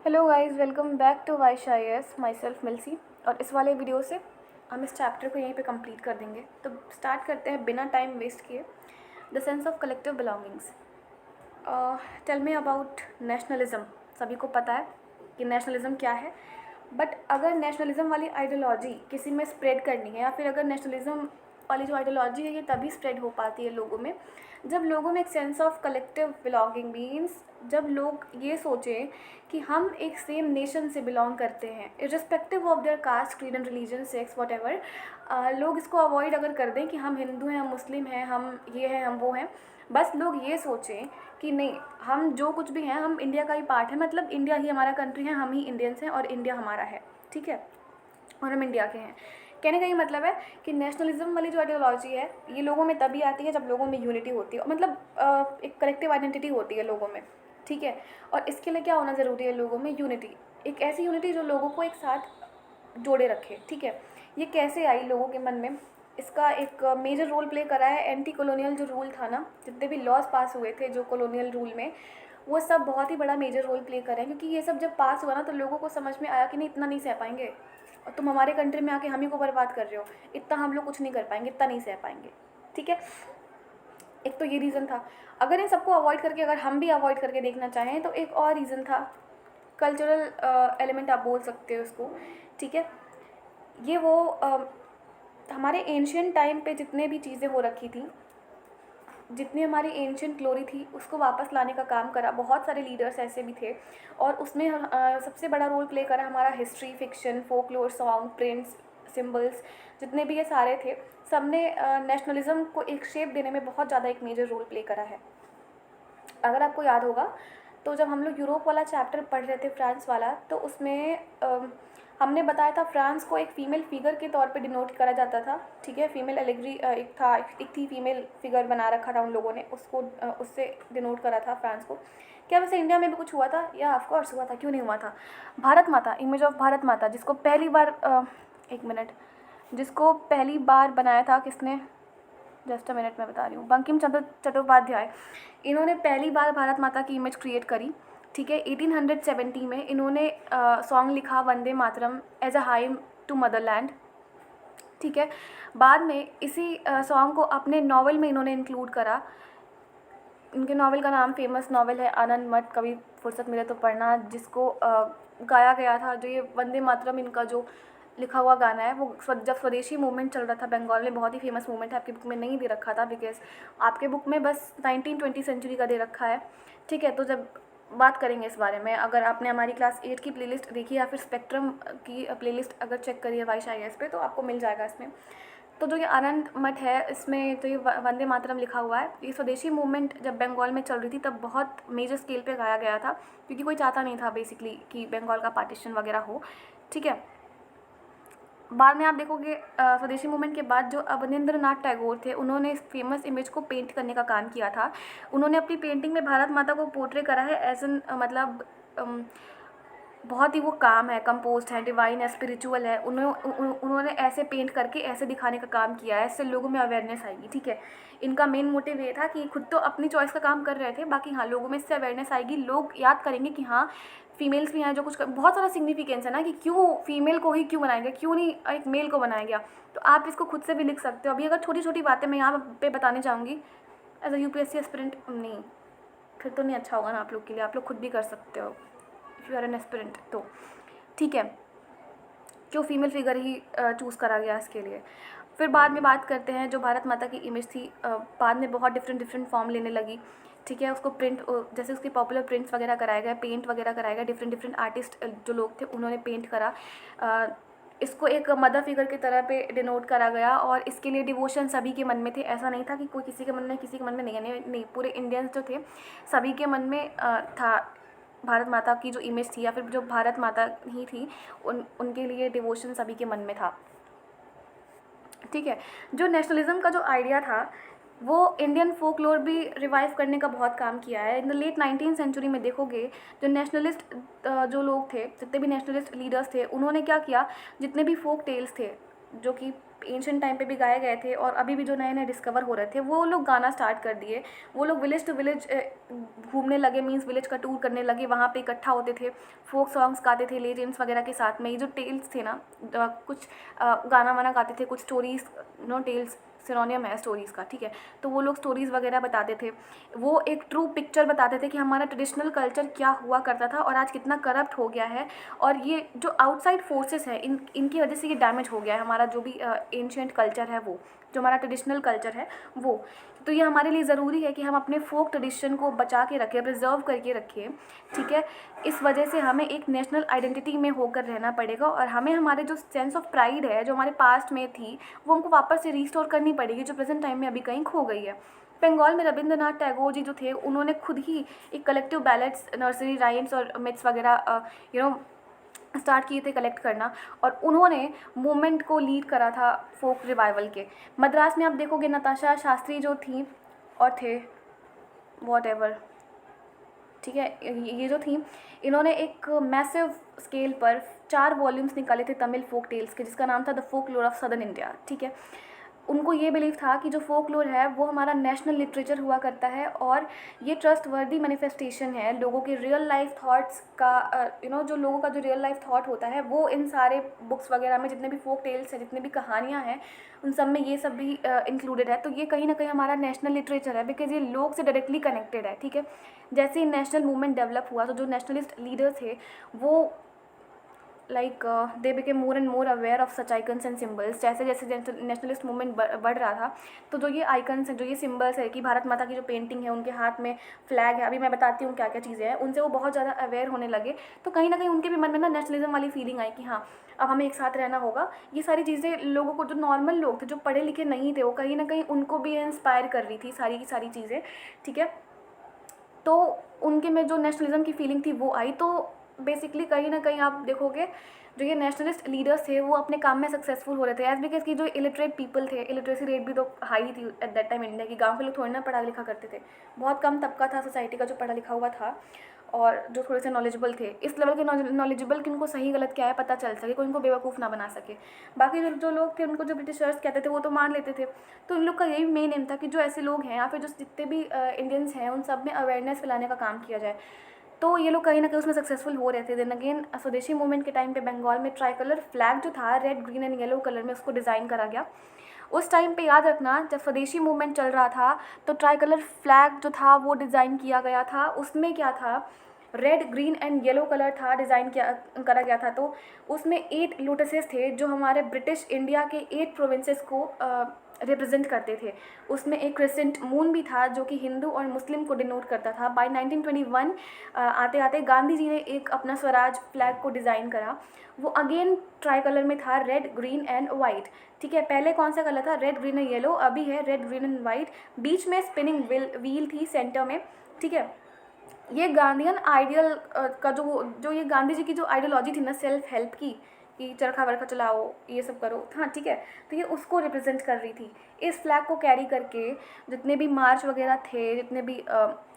Hello guys, welcome back to वाइश I S. Myself मिल्सी। और इस वाले वीडियो से हम इस चैप्टर को यहीं पे कंप्लीट कर देंगे। तो स्टार्ट करते हैं बिना टाइम वेस्ट किए। The sense of collective belongings. Tell me about nationalism. सभी को पता है कि नेशनलिज्म क्या है, बट अगर नेशनलिज्म वाली आइडियोलॉजी किसी में स्प्रेड करनी है, या फिर अगर नेशनलिज्म वाली जो आइडियोलॉजी है ये तभी स्प्रेड हो पाती है लोगों में जब लोगों में एक sense of collective belonging means जब लोग ये सोचें कि हम एक सेम नेशन से बिलोंग करते हैं, irrespective of their caste, creed and religion, sex, what ever. लोग इसको अवॉइड अगर कर दें कि हम हिंदू हैं, हम मुस्लिम हैं, हम ये हैं, हम वो हैं, बस लोग ये सोचें कि नहीं, हम जो कुछ भी हैं हम इंडिया का ही पार्ट है, मतलब इंडिया ही हमारा कंट्री है, हम ही इंडियंस हैं और इंडिया हमारा है, ठीक है, और हम इंडिया के हैं। कहने का ये मतलब है कि नेशनलिज्म वाली जो आइडियोलॉजी है ये लोगों में तभी आती है जब लोगों में यूनिटी होती है, मतलब एक कलेक्टिव आइडेंटिटी होती है लोगों में, ठीक है। और इसके लिए क्या होना ज़रूरी है? लोगों में यूनिटी, एक ऐसी यूनिटी जो लोगों को एक साथ जोड़े रखे, ठीक है। ये कैसे आई लोगों के मन में? इसका एक मेजर रोल प्ले करा है एंटी कॉलोनियल जो रूल था ना, जितने भी लॉज पास हुए थे जो कॉलोनियल रूल में, वो सब बहुत ही बड़ा मेजर रोल प्ले कर रहे हैं। क्योंकि ये सब जब पास हुआ ना तो लोगों को समझ में आया कि नहीं, इतना नहीं सह पाएंगे, और तुम हमारे कंट्री में आके हम ही को बर्बाद कर रहे हो, इतना हम लोग कुछ नहीं कर पाएंगे, इतना नहीं सह पाएंगे, ठीक है। एक तो ये रीज़न था। अगर इन सबको अवॉइड करके, अगर हम भी अवॉइड करके देखना चाहें तो एक और रीज़न था, कल्चरल एलिमेंट आप बोल सकते हो उसको, ठीक है। ये वो हमारे एंशियंट टाइम पे जितने भी चीज़ें हो रखी थी, जितनी हमारी एंशियंट ग्लोरी थी, उसको वापस लाने का काम करा। बहुत सारे लीडर्स ऐसे भी थे, और उसमें सबसे बड़ा रोल प्ले करा हमारा history, fiction, folklore, song, prints, symbols, जितने भी ये सारे थे, सब ने नेशनलिज्म को एक शेप देने में बहुत ज़्यादा एक मेजर रोल प्ले करा है। अगर आपको याद होगा तो जब हम लोग यूरोप वाला चैप्टर पढ़ रहे थे, फ्रांस वाला, तो उसमें हमने बताया था फ्रांस को एक फ़ीमेल फिगर के तौर पे डिनोट करा जाता था, ठीक है। फीमेल एलेगरी एक थी फीमेल फिगर बना रखा था उन लोगों ने, उसको उससे डिनोट करा था फ्रांस को। क्या वैसे इंडिया में भी कुछ हुआ था? या ऑफकोर्स हुआ था, क्यों नहीं हुआ था। भारत माता, इमेज ऑफ भारत माता, जिसको पहली बार एक मिनट, जिसको पहली बार बनाया था किसने, जस्ट अ मिनट मैं बता रही हूँ, बंकिम चंद्र चट्टोपाध्याय। इन्होंने पहली बार भारत माता की इमेज क्रिएट करी, ठीक है। 1870 में इन्होंने सॉन्ग लिखा Vande Mataram as a hymn to motherland, ठीक है। बाद में इसी सॉन्ग को अपने नॉवल में इन्होंने इंक्लूड करा। इनके नॉवल का नाम, फेमस नॉवल है आनंद मठ, कभी फुर्सत मिले तो पढ़ना, जिसको गाया गया था, जो ये वंदे मातरम इनका जो लिखा हुआ गाना है, वो जब स्वदेशी मूवमेंट चल रहा था बंगाल में, बहुत ही फेमस मूवमेंट है। आपकी बुक में नहीं दे रखा था, बिकॉज आपके बुक में बस 1920 सेंचुरी का दे रखा है, ठीक है। तो जब बात करेंगे इस बारे में, अगर आपने हमारी क्लास 8 की प्लेलिस्ट देखी या फिर स्पेक्ट्रम की प्लेलिस्ट अगर चेक करिए वाइश आई एस पे, तो आपको मिल जाएगा इसमें। तो जो ये आनंद मठ है, इसमें तो ये वंदे मातरम लिखा हुआ है। ये स्वदेशी मूवमेंट जब बंगाल में चल रही थी तब बहुत मेजर स्केल पे गाया गया था, क्योंकि कोई चाहता नहीं था बेसिकली कि बंगाल का पार्टीशन वगैरह हो, ठीक है। बाद में आप देखोगे स्वदेशी मूवमेंट के बाद जो अवनींद्रनाथ टैगोर थे, उन्होंने इस फेमस इमेज को पेंट करने का काम किया था। उन्होंने अपनी पेंटिंग में भारत माता को पोर्ट्रे करा है एज एन, मतलब बहुत ही वो काम है, कंपोस्ट है, डिवाइन है, स्पिरिचुअल है। उन्होंने ऐसे पेंट करके ऐसे दिखाने का काम किया है, इससे लोगों में अवेयरनेस आएगी, ठीक है। इनका मेन मोटिव ये था कि खुद तो अपनी चॉइस का काम कर रहे थे, बाकी हाँ लोगों में इससे अवेयरनेस आएगी, लोग याद करेंगे कि हाँ फीमेल्स भी हैं जो कुछ बहुत सारा सिग्निफिकेंस है ना, कि क्यों फीमेल को ही क्यों बनाया गया, क्यों नहीं एक मेल को बनाया गया। तो आप इसको खुद से भी लिख सकते हो। अभी अगर छोटी छोटी बातें मैं यहाँ पे बताने चाहूँगी एज अ यूपीएससी एस्पिरेंट, नहीं फिर तो नहीं अच्छा होगा ना आप लोग के लिए, आप लोग खुद भी कर सकते हो if you are an aspirant, तो ठीक है। क्यों फीमेल फिगर ही चूज़ करा गया इसके लिए। फिर बाद में बात करते हैं जो भारत माता की इमेज थी, बाद में बहुत डिफरेंट फॉर्म लेने लगी, ठीक है। उसको प्रिंट, जैसे उसके पॉपुलर प्रिंट्स वगैरह कराए गए, पेंट वगैरह कराए गए, डिफरेंट आर्टिस्ट जो लोग थे उन्होंने पेंट करा। इसको एक मदर फिगर की तरह पे डिनोट करा गया, और इसके लिए डिवोशन सभी के मन में थे। ऐसा नहीं था कि कोई किसी के मन में, किसी के मन में नहीं, पूरे इंडियंस जो थे सभी के मन में था भारत माता की जो इमेज थी, या फिर जो भारत माता ही थी, उनके लिए डिवोशन सभी के मन में था, ठीक है। जो नेशनलिज्म का जो आइडिया था वो इंडियन फोकलोर भी रिवाइव करने का बहुत काम किया है। In the late 19th century में देखोगे जो नेशनलिस्ट जो लोग थे, जितने भी नेशनलिस्ट लीडर्स थे, उन्होंने क्या किया, जितने भी फोक टेल्स थे जो कि एंशियंट टाइम पे भी गाए गए थे और अभी भी जो नए नए डिस्कवर हो रहे थे वो लोग गाना स्टार्ट कर दिए। वो लोग विलेज टू विलेज घूमने लगे, मीन्स विलेज का टूर करने लगे, वहाँ पे इकट्ठा होते थे, फोक सॉन्ग्स गाते थे लेजेंड्स वगैरह के साथ में। ये जो टेल्स थे ना, कुछ गाना वाना गाते थे, कुछ स्टोरीज, नो टेल्स सिनोनियम है स्टोरीज़ का, ठीक है। तो वो लोग स्टोरीज़ वगैरह बताते थे, वो एक ट्रू पिक्चर बताते थे कि हमारा ट्रेडिशनल कल्चर क्या हुआ करता था और आज कितना करप्ट हो गया है। और ये जो आउटसाइड फोर्सेस है इनकी वजह से ये डैमेज हो गया है हमारा जो भी एंशियंट कल्चर है, वो जो हमारा ट्रेडिशनल कल्चर है वो। तो ये हमारे लिए ज़रूरी है कि हम अपने फोक ट्रेडिशन को बचा के रखें, प्रिजर्व करके रखें, ठीक है। इस वजह से हमें एक नेशनल आइडेंटिटी में होकर रहना पड़ेगा और हमें हमारे जो सेंस ऑफ प्राइड है जो हमारे पास्ट में थी वो हमको वापस से रिस्टोर करनी पड़ेगी, जो प्रेजेंट टाइम में अभी कहीं खो गई है। बंगाल में रविंद्रनाथ टैगोर जी जो थे उन्होंने खुद ही एक कलेक्टिव बैलेट्स, नर्सरी राइम्स और मिथ्स वगैरह स्टार्ट किए थे कलेक्ट करना, और उन्होंने मूवमेंट को लीड करा था फोक रिवाइवल के। मद्रास में आप देखोगे नताशा शास्त्री जो थी और थे वॉट एवर, ठीक है, ये जो थी इन्होंने एक मैसिव स्केल पर 4 वॉल्यूम्स निकाले थे तमिल फोक टेल्स के, जिसका नाम था the folklore of southern India, ठीक है। उनको ये बिलीव था कि जो फोकलोर है वो हमारा नेशनल लिटरेचर हुआ करता है और ये ट्रस्टवर्दी मैनिफेस्टेशन है लोगों के रियल लाइफ थॉट्स का, जो लोगों का जो रियल लाइफ थॉट होता है वो इन सारे बुक्स वगैरह में, जितने भी फोक टेल्स हैं, जितने भी कहानियाँ हैं, उन सब में ये सब भी इंक्लूडेड है। तो ये कहीं ना कहीं हमारा नेशनल लिटरेचर है, बिकॉज ये लोग से डायरेक्टली कनेक्टेड है, ठीक है। जैसे ही नेशनल मूवमेंट डेवलप हुआ तो जो नेशनलिस्ट लीडर थे वो they became more and more aware of such icons and symbols. जैसे जैसे नेशनलिस्ट मूवमेंट बढ़ रहा था तो जो ये आइकन्स हैं, जो ये सिम्बल्स है कि भारत माता की जो पेंटिंग है, उनके हाथ में फ्लैग है, अभी मैं बताती हूँ क्या क्या चीज़ें हैं, उनसे वो बहुत ज़्यादा अवेयर होने लगे। तो कहीं ना कहीं उनके भी मन में ना नेशनलिज्म वाली फीलिंग आई कि हाँ अब हमें एक साथ रहना होगा। ये सारी चीज़ें लोगों को, जो नॉर्मल लोग थे, जो पढ़े लिखे नहीं थे, वो कहीं ना कहीं उनको भी इंस्पायर कर रही थी सारी की सारी चीज़ें, ठीक है। तो उनके में जो नेशनलिज्म की फीलिंग थी वो आई। तो बेसिकली कहीं ना कहीं आप देखोगे जो ये नेशनलिस्ट लीडर्स थे वो अपने काम में सक्सेसफुल हो रहे थे, एज बिकॉज की जो इलिटरेट पीपल थे, इलिटरेसी रेट भी तो हाई थी एट दैट टाइम इंडिया की। गांव के लोग थोड़ी ना पढ़ा लिखा करते थे, बहुत कम तबका था सोसाइटी का जो पढ़ा लिखा हुआ था और जो थोड़े से नॉलेजेबल थे, इस लेवल के नॉलेजेबल कि उनको सही गलत क्या है पता चल सके, कोई उनको बेवकूफ़ ना बना सके। बाकी जो लोग थे उनको जो ब्रिटिशर्स कहते थे वो तो मान लेते थे। तो इन लोग का यही मेन एम था कि जो ऐसे लोग हैं या फिर जो जितने भी इंडियंस हैं उन सब में अवेयरनेस फैलाने का काम किया जाए। तो ये लोग कहीं ना कहीं उसमें सक्सेसफुल हो रहे थे। देन अगेन स्वदेशी मूवमेंट के टाइम पे बंगाल में ट्राई कलर फ्लैग जो था red green and yellow colour में उसको डिज़ाइन करा गया। उस टाइम पे याद रखना जब स्वदेशी मूवमेंट चल रहा था तो ट्राई कलर फ्लैग जो था वो डिज़ाइन किया गया था। उसमें क्या था, red green and yellow colour था, डिज़ाइन किया करा गया था। तो उसमें 8 लोटसेस थे जो हमारे ब्रिटिश इंडिया के 8 प्रोविंसेस को रिप्रेजेंट करते थे। उसमें एक क्रिसेंट मून भी था जो कि हिंदू और मुस्लिम को डिनोट करता था। बाय 1921 आते आते गांधी जी ने एक अपना स्वराज फ्लैग को डिज़ाइन करा। वो अगेन ट्राई कलर में था, रेड ग्रीन एंड वाइट, ठीक है। पहले कौन सा कलर था, रेड ग्रीन एंड येलो, अभी है रेड ग्रीन एंड वाइट। बीच में स्पिनिंग व्हील थी सेंटर में, ठीक है। ये गांधीयन आइडियल का जो ये गांधी जी की जो आइडियोलॉजी थी ना सेल्फ हेल्प की, कि चरखा वर्खा चलाओ, ये सब करो, हाँ ठीक है, तो ये उसको रिप्रेजेंट कर रही थी। इस फ्लैग को कैरी करके जितने भी मार्च वगैरह थे, जितने भी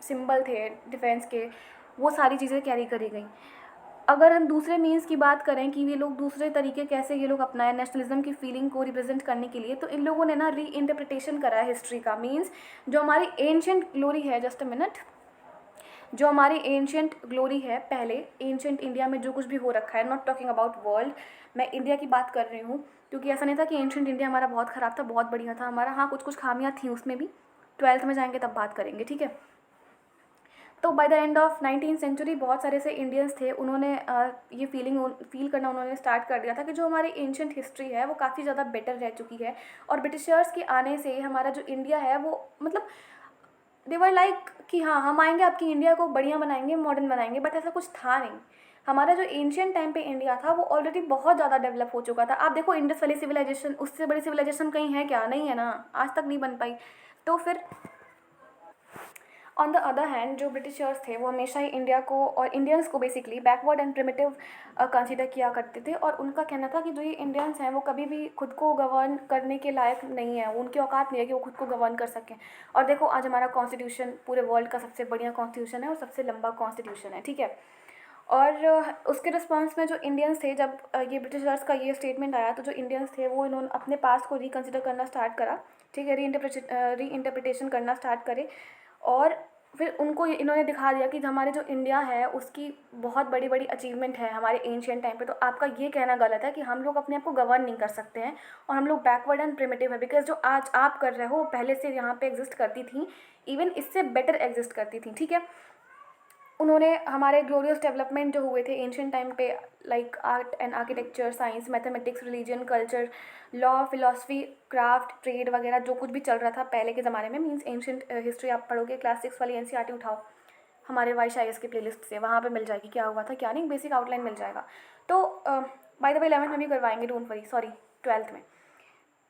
सिंबल थे डिफेंस के, वो सारी चीज़ें कैरी करी गई। अगर हम दूसरे मीन्स की बात करें कि ये लोग दूसरे तरीके कैसे ये लोग अपनाए नेशनलिज्म की फीलिंग को रिप्रेजेंट करने के लिए, तो इन लोगों ने ना री इंटरप्रिटेशन करा है हिस्ट्री का। मीन्स जो हमारी एंशियंट ग्लोरी है, जस्ट अ मिनट, जो हमारी एंशियंट ग्लोरी है, पहले एंशियंट इंडिया में जो कुछ भी हो रखा है, नॉट टॉकिंग अबाउट वर्ल्ड, मैं इंडिया की बात कर रही हूँ, क्योंकि ऐसा नहीं था कि एंशियंट इंडिया हमारा बहुत ख़राब था, बहुत बढ़िया था हमारा। हाँ कुछ कुछ खामियाँ थी उसमें भी, 12th में जाएंगे तब बात करेंगे, ठीक है। तो by the end of 19th century बहुत सारे ऐसे इंडियंस थे, उन्होंने ये फील करना उन्होंने स्टार्ट कर दिया था कि जो हमारी एंशियंट हिस्ट्री है वो काफ़ी ज़्यादा बेटर रह चुकी है, और ब्रिटिशर्स के आने से हमारा जो इंडिया है वो मतलब देवर लाइक कि हाँ हम आएंगे आपकी इंडिया को बढ़िया बनाएंगे, मॉडर्न बनाएंगे, बट ऐसा कुछ था नहीं। हमारा जो एंशियंट टाइम पे इंडिया था वो ऑलरेडी बहुत ज़्यादा डेवलप हो चुका था। आप देखो इंडस वैली सिविलाइजेशन, उससे बड़ी सिविलाइजेशन कहीं है क्या, नहीं है ना, आज तक नहीं बन पाई। तो फिर ऑन द अदर हैंड जो ब्रिटिशर्स थे वो हमेशा ही इंडिया को और इंडियंस को basically backward and primitive consider किया करते थे, और उनका कहना था कि जो ये इंडियंस हैं वो कभी भी खुद को गवर्न करने के लायक नहीं है, उनकी औकात नहीं है कि वो खुद को गवर्न कर सकें। और देखो आज हमारा कॉन्स्टिट्यूशन पूरे वर्ल्ड का सबसे बढ़िया कॉन्स्टिट्यूशन है और सबसे लंबा कॉन्स्टिट्यूशन है, ठीक है। और उसके रिस्पॉन्स में जो इंडियंस थे, जब ये ब्रिटिशर्स का ये स्टेटमेंट आया, तो जो इंडियंस थे वो इन्होंने अपने पास्ट को रिकन्सिडर करना स्टार्ट करा, ठीक है, री इंटरप्रिटेशन करना स्टार्ट करे। और फिर उनको इन्होंने दिखा दिया कि हमारे जो इंडिया है उसकी बहुत बड़ी बड़ी अचीवमेंट है हमारे एंशियंट टाइम पे, तो आपका ये कहना गलत है कि हम लोग अपने आप को गवर्न नहीं कर सकते हैं और हम लोग बैकवर्ड एंड प्रिमिटिव है, बिकॉज जो आज आप कर रहे हो वो पहले से यहाँ पे एग्जिस्ट करती थी, इवन इससे बेटर एग्जिस्ट करती थी, ठीक है। उन्होंने हमारे ग्लोरियस डेवलपमेंट जो हुए थे एंशियंट टाइम पे, like art and architecture, science, mathematics, religion, culture, law, philosophy, craft, trade वगैरह जो कुछ भी चल रहा था पहले के ज़माने में, मीन्स एंशियंट हिस्ट्री आप पढ़ोगे क्लास 6 वाली एनसीईआरटी उठाओ हमारे वाईशाइस की प्लेलिस्ट से, वहाँ पे मिल जाएगी क्या हुआ था क्या नहीं, बेसिक आउटलाइन मिल जाएगा। तो बाय द वे 11th में भी करवाएंगे, डोंट वरी, सॉरी 12th में,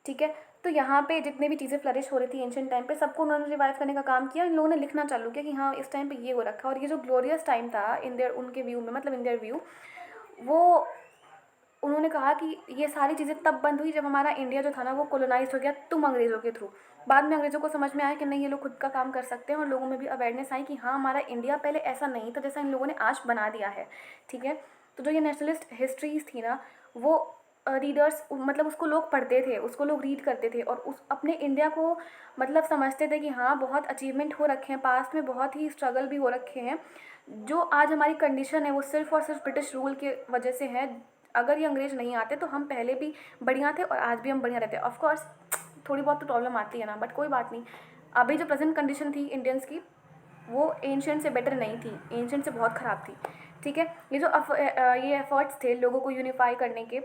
ठीक है। तो यहाँ पे जितने भी चीज़ें फ्लरिश हो रही थी एंशियंट टाइम पे, सबको उन्होंने रिवाइव करने का काम किया। इन लोगों ने लिखना चालू किया कि हाँ इस टाइम पे ये हो रखा, और ये जो ग्लोरियस टाइम था इन देयर, उनके व्यू में, मतलब इन देयर व्यू, वो उन्होंने कहा कि ये सारी चीज़ें तब बंद हुई जब हमारा इंडिया जो था ना वो कोलोनाइज हो गया तुम अंग्रेज़ों के थ्रू। बाद में अंग्रेज़ों को समझ में आया कि नहीं ये लोग खुद का काम कर सकते हैं, और लोगों में भी अवेयरनेस आई कि हाँ हमारा इंडिया पहले ऐसा नहीं था जैसा इन लोगों ने आज बना दिया है, ठीक है। तो जो ये नेशनलिस्ट हिस्ट्रीज थी ना, वो रीडर्स, मतलब उसको लोग पढ़ते थे, उसको लोग रीड करते थे, और उस अपने इंडिया को मतलब समझते थे कि हाँ बहुत अचीवमेंट हो रखे हैं पास्ट में, बहुत ही स्ट्रगल भी हो रखे हैं। जो आज हमारी कंडीशन है वो सिर्फ और सिर्फ ब्रिटिश रूल के वजह से है। अगर ये अंग्रेज़ नहीं आते तो हम पहले भी बढ़िया थे और आज भी हम बढ़िया रहते। ऑफ कोर्स थोड़ी बहुत तो प्रॉब्लम आती है ना, बट कोई बात नहीं। अभी जो प्रेजेंट कंडीशन थी इंडियंस की वो एंशियंट से बेटर नहीं थी, एंशियंट से बहुत ख़राब थी, ठीक है। ये एफर्ट्स थे लोगों को यूनिफाई करने के,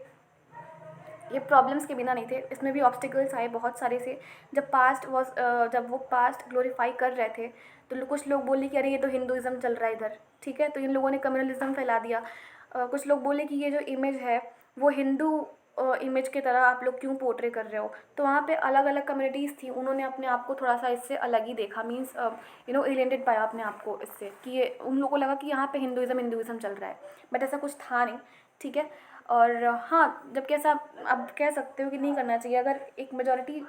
ये प्रॉब्लम्स के बिना नहीं थे, इसमें भी ऑब्स्टिकल्स आए बहुत सारे से। जब वो पास्ट ग्लोरीफाई कर रहे थे तो कुछ लोग बोले कि अरे ये तो हिंदुज़म चल रहा है इधर, ठीक है, तो इन लोगों ने कम्युनलिज्म फैला दिया। कुछ लोग बोले कि ये जो इमेज है वो हिंदू इमेज की तरह आप लोग क्यों पोर्ट्रे कर रहे हो। तो वहाँ पे अलग अलग कम्युनिटीज़ थी, उन्होंने अपने आप को थोड़ा सा इससे अलग ही देखा, मीन्स एलिएनेटेड पाया अपने आप को इससे, कि ये उन लोगों को लगा कि यहाँ पे हिंदुज़म चल रहा है, बट ऐसा कुछ था नहीं, ठीक है। और हाँ, जबकि ऐसा अब कह सकते हो कि नहीं करना चाहिए। अगर एक मेजॉरिटी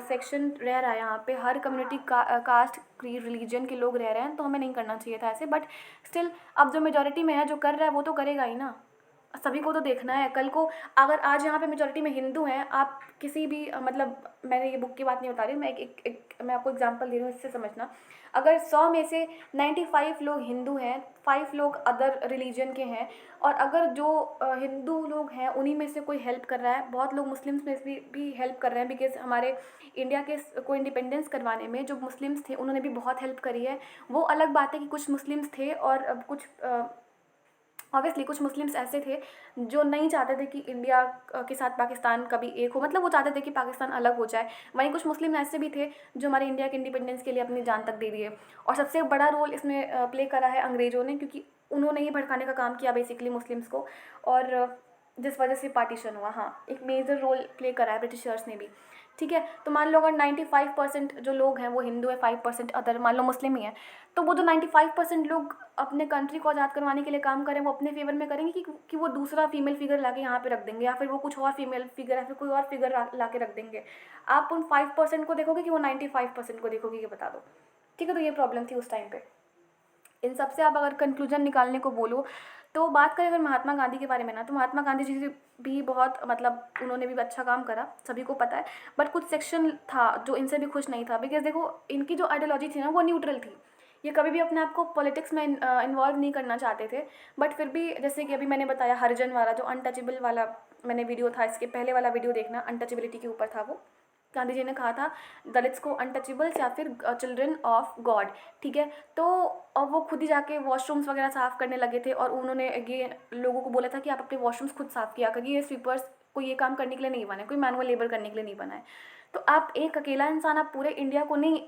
सेक्शन रह रहा है यहाँ पे, हर कम्युनिटी कास्ट क्रीड रिलीजन के लोग रह रहे हैं, तो हमें नहीं करना चाहिए था ऐसे। बट स्टिल अब जो मेजॉरिटी में है, जो कर रहा है वो तो करेगा ही ना, सभी को तो देखना है। कल को अगर आज यहाँ पे मेजॉरिटी में हिंदू हैं, आप किसी भी मतलब मैंने ये बुक की बात नहीं बता रही हूँ, मैं आपको एग्जांपल दे रही हूँ, इससे समझना। अगर 100 में से 95 लोग हिंदू हैं, 5 लोग अदर रिलीजन के हैं, और अगर जो हिंदू लोग हैं उन्हीं में से कोई हेल्प कर रहा है, बहुत लोग मुस्लिम्स में भी हेल्प कर रहे हैं, बिकॉज हमारे इंडिया के को इंडिपेंडेंस करवाने में जो मुस्लिम्स थे उन्होंने भी बहुत हेल्प करी है। वो अलग बात है कि कुछ मुस्लिम्स थे और कुछ ऑब्वियसली कुछ मुस्लिम्स ऐसे थे जो नहीं चाहते थे कि इंडिया के साथ पाकिस्तान कभी एक हो, मतलब वो चाहते थे कि पाकिस्तान अलग हो जाए। वहीं कुछ मुस्लिम ऐसे भी थे जो हमारे इंडिया के इंडिपेंडेंस के लिए अपनी जान तक दे दिए। और सबसे बड़ा रोल इसमें प्ले करा है अंग्रेज़ों ने, क्योंकि उन्होंने ही भड़काने का काम किया बेसिकली मुस्लिम्स को, और जिस वजह से पार्टीशन हुआ। हाँ, एक मेजर रोल प्ले करा है ब्रिटिशर्स ने भी, ठीक है। तो मान लो अगर 95% जो लोग हैं वो हिंदू है, 5% अदर मान लो मुस्लिम ही है, तो वो जो 95% लोग अपने कंट्री को आज़ाद करवाने के लिए काम करें वो अपने फेवर में करेंगे कि वो दूसरा फीमेल फिगर ला के यहाँ पे रख देंगे, या फिर वो कुछ और फीमेल फिगर या फिर कोई और फिगर ला के रख देंगे। आप उन 5% को देखोगे कि वो 95% को देखोगे, ये बता दो, ठीक है। तो ये प्रॉब्लम थी उस टाइम पे। इन सब से आप अगर कंक्लूजन निकालने को बोलो तो बात करें अगर महात्मा गांधी के बारे में ना, तो महात्मा गांधी जी भी बहुत मतलब उन्होंने भी अच्छा काम करा, सभी को पता है। बट कुछ सेक्शन था जो इनसे भी खुश नहीं था, बिकॉज देखो इनकी जो आइडियोलॉजी थी ना वो न्यूट्रल थी, ये कभी भी अपने आप को पॉलिटिक्स में इन्वॉल्व नहीं करना चाहते थे। बट फिर भी जैसे कि अभी मैंने बताया हरिजन वाला जो अनटचेबल वाला मैंने वीडियो था, इसके पहले वाला वीडियो देखना, अनटचेबिलिटी के ऊपर था वो। गांधी जी ने कहा था दलित्स को अनटचेबल्स या फिर चिल्ड्रन ऑफ गॉड, ठीक है। तो अब वो खुद ही जाके वॉशरूम्स वगैरह साफ़ करने लगे थे, और उन्होंने ये लोगों को बोला था कि आप अपने वॉशरूम्स खुद साफ़ किया करिए, ये स्वीपर्स को ये काम करने के लिए नहीं बना है, कोई मैनुअल लेबर करने के लिए नहीं बना है। तो आप एक अकेला इंसान, आप पूरे इंडिया को नहीं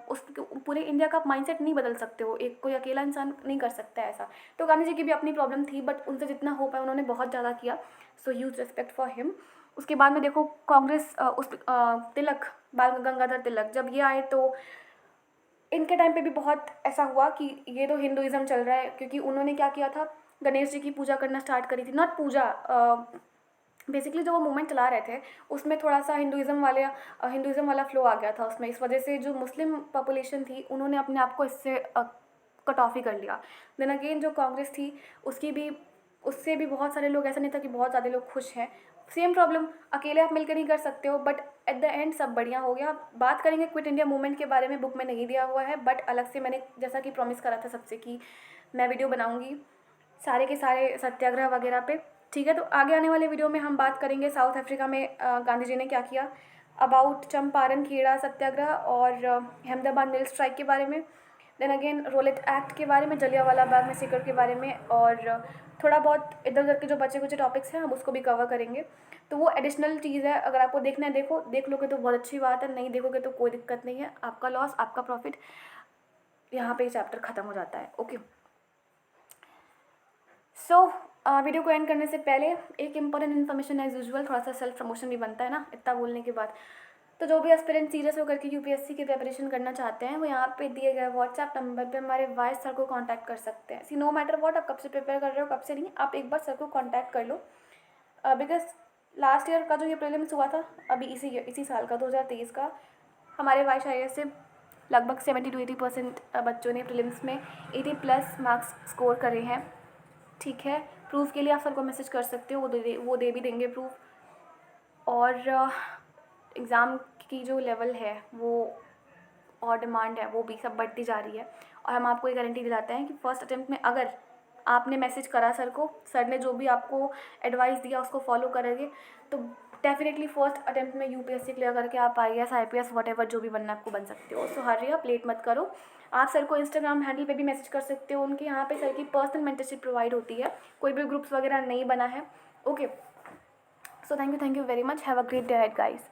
उस पूरे इंडिया का आप माइंडसेट नहीं बदल सकते हो, एक कोई अकेला इंसान नहीं कर सकता है ऐसा। तो गांधी जी की भी अपनी प्रॉब्लम थी, बट उनसे जितना हो पाया उन्होंने बहुत ज़्यादा किया, so huge respect for him. उसके बाद में देखो कांग्रेस, तिलक, बाल गंगाधर तिलक जब ये आए तो इनके टाइम पे भी बहुत ऐसा हुआ कि ये तो हिंदुइज़्म चल रहा है, क्योंकि उन्होंने क्या किया था, गणेश जी की पूजा करना स्टार्ट करी थी, नॉट पूजा, बेसिकली जो वो मूवमेंट चला रहे थे उसमें थोड़ा सा हिंदुइज़्म वाला फ्लो आ गया था उसमें। इस वजह से जो मुस्लिम पॉपुलेशन थी उन्होंने अपने आप को इससे कट ऑफ ही कर लिया। देन अगेन जो कांग्रेस थी उससे भी बहुत सारे लोग, ऐसा नहीं था कि बहुत ज़्यादा लोग खुश हैं। सेम प्रॉब्लम, अकेले आप मिलकर नहीं कर सकते हो, बट एट द एंड सब बढ़िया हो गया। बात करेंगे क्विट इंडिया मूवमेंट के बारे में, बुक में नहीं दिया हुआ है, बट अलग से मैंने जैसा कि प्रॉमिस करा था सबसे कि मैं वीडियो बनाऊंगी सारे के सारे सत्याग्रह वगैरह पे, ठीक है। तो आगे आने वाले वीडियो में हम बात करेंगे साउथ अफ्रीका में गांधी जी ने क्या किया, अबाउट चंपारण खेड़ा सत्याग्रह और अहमदाबाद मिल स्ट्राइक के बारे में, देन अगेन रोलेट एक्ट के बारे में, जलियांवाला बाग मैसेकर के बारे में, और थोड़ा बहुत इधर उधर के जो बचे कुछ टॉपिक्स हैं हम उसको भी कवर करेंगे। तो वो एडिशनल चीज़ है, अगर आपको देखना है देख लोगे तो बहुत अच्छी बात है, नहीं देखोगे तो कोई दिक्कत नहीं है, आपका लॉस आपका प्रॉफिट, यहाँ पे चैप्टर ख़त्म हो जाता है। ओके, सो वीडियो को एंड करने से पहले एक इम्पॉर्टेंट इन्फॉर्मेशन एज यूजुअल, थोड़ा सा सेल्फ प्रमोशन भी बनता है ना इतना बोलने के बाद। तो जो भी एस्पिरेंट सीरियस होकर के यूपीएससी की प्रिपरेशन करना चाहते हैं वो यहाँ पे दिए गए व्हाट्सएप नंबर पे हमारे वाइस सर को कांटेक्ट कर सकते हैं। सी नो मैटर व्हाट, आप कब से प्रिपेयर कर रहे हो कब से नहीं, आप एक बार सर को कांटेक्ट कर लो, बिकॉज लास्ट ईयर का जो ये प्रीलिम्स हुआ था अभी इसी साल का 2023 का, हमारे वाइस IAS से लगभग 70 to 80% बच्चों ने प्रीलिम्स में 80+ मार्क्स स्कोर करे हैं, ठीक है। प्रूफ के लिए आप सर को मैसेज कर सकते हो, वो दे भी देंगे प्रूफ। और एग्ज़ाम की जो लेवल है वो और डिमांड है वो भी सब बढ़ती जा रही है, और हम आपको ये गारंटी दिलाते हैं कि फर्स्ट अटेम्प्ट में अगर आपने मैसेज करा सर को, सर ने जो भी आपको एडवाइस दिया उसको फॉलो करोगे तो डेफिनेटली फर्स्ट अटेम्प्ट में यूपीएससी क्लियर करके आप IAS IPS वॉटेवर जो भी बनना आपको बन सकते हो। सो हरी आप लेट मत करो। आप सर को इंस्टाग्राम हैंडल पे भी मैसेज कर सकते हो, उनके यहाँ पे सर की पर्सनल मेंटरशिप प्रोवाइड होती है, कोई भी ग्रुप्स वगैरह नहीं बना है। Okay, so thank you very much, have a great day ahead guys.